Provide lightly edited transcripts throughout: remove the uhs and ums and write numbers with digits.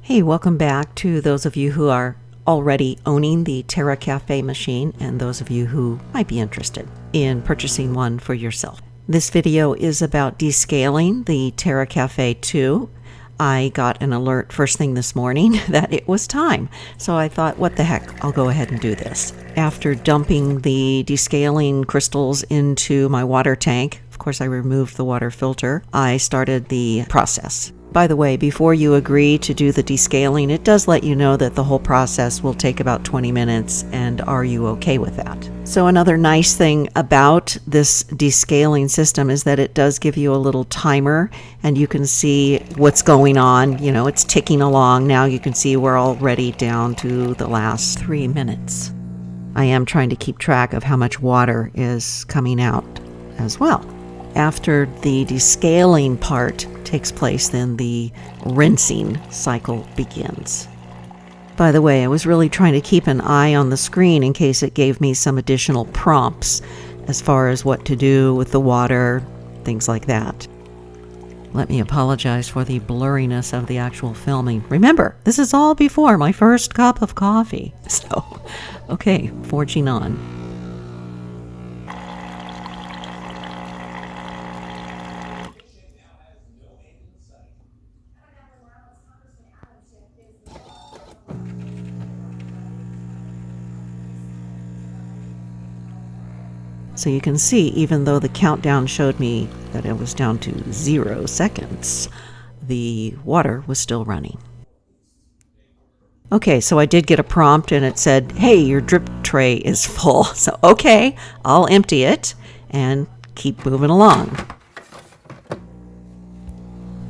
Hey, welcome back to those of you who are already owning the Terra Kaffe machine and those of you who might be interested in purchasing one for yourself. This video is about descaling the Terra Kaffe 2. I got an alert first thing this morning that it was time, so I thought, what the heck, I'll go ahead and do this. After dumping the descaling crystals into my water tank, of course I removed the water filter, I started the process. By the way, before you agree to do the descaling, it does let you know that the whole process will take about 20 minutes, and are you okay with that? So another nice thing about this descaling system is that it does give you a little timer, and you can see what's going on. You know, it's ticking along. Now you can see we're already down to the last 3 minutes. I am trying to keep track of how much water is coming out as well. After the descaling part takes place, then the rinsing cycle begins. By the way, I was really trying to keep an eye on the screen in case it gave me some additional prompts as far as what to do with the water, things like that. Let me apologize for the blurriness of the actual filming. Remember, this is all before my first cup of coffee. So, okay, forging on. So you can see, even though the countdown showed me that it was down to 0 seconds, the water was still running. Okay, so I did get a prompt and it said, hey, your drip tray is full. So, okay, I'll empty it and keep moving along.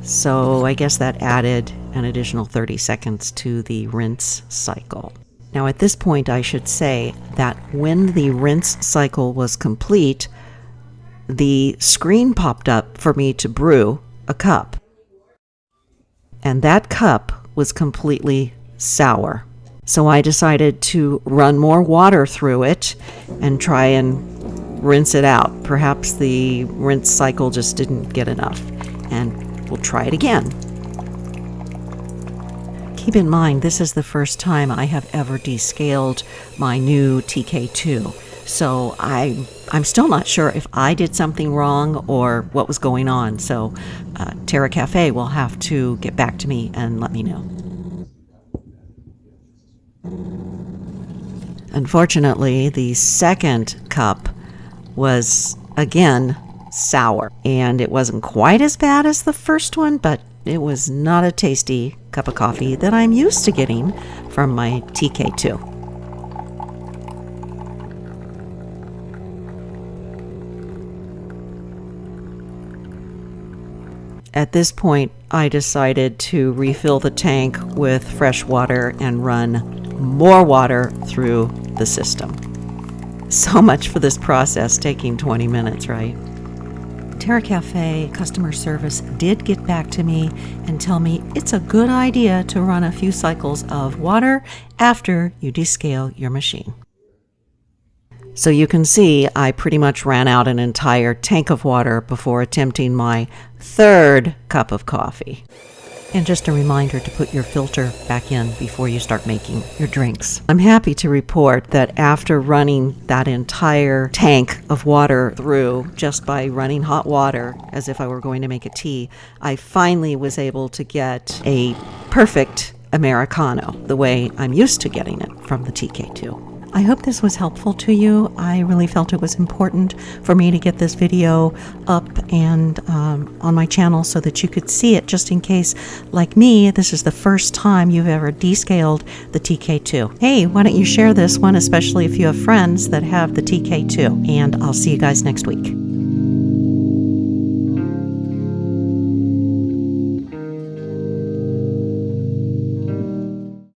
So I guess that added an additional 30 seconds to the rinse cycle. Now at this point, I should say that when the rinse cycle was complete, the screen popped up for me to brew a cup. And that cup was completely sour. So I decided to run more water through it and try and rinse it out. Perhaps the rinse cycle just didn't get enough, and we'll try it again. Keep in mind, this is the first time I have ever descaled my new TK2. So I'm still not sure if I did something wrong or what was going on. So Terra Kaffe will have to get back to me and let me know. Unfortunately, the second cup was again sour, and it wasn't quite as bad as the first one, but it was not a tasty cup of coffee that I'm used to getting from my TK2. At this point, I decided to refill the tank with fresh water and run more water through the system. So much for this process taking 20 minutes, right? Terra Kaffe customer service did get back to me and tell me it's a good idea to run a few cycles of water after you descale your machine. So you can see I pretty much ran out an entire tank of water before attempting my third cup of coffee. And just a reminder to put your filter back in before you start making your drinks. I'm happy to report that after running that entire tank of water through just by running hot water as if I were going to make a tea, I finally was able to get a perfect Americano, the way I'm used to getting it from the TK2. I hope this was helpful to you. I really felt it was important for me to get this video up and on my channel so that you could see it, just in case, like me, this is the first time you've ever descaled the TK2. Hey, why don't you share this one, especially if you have friends that have the TK2, and I'll see you guys next week.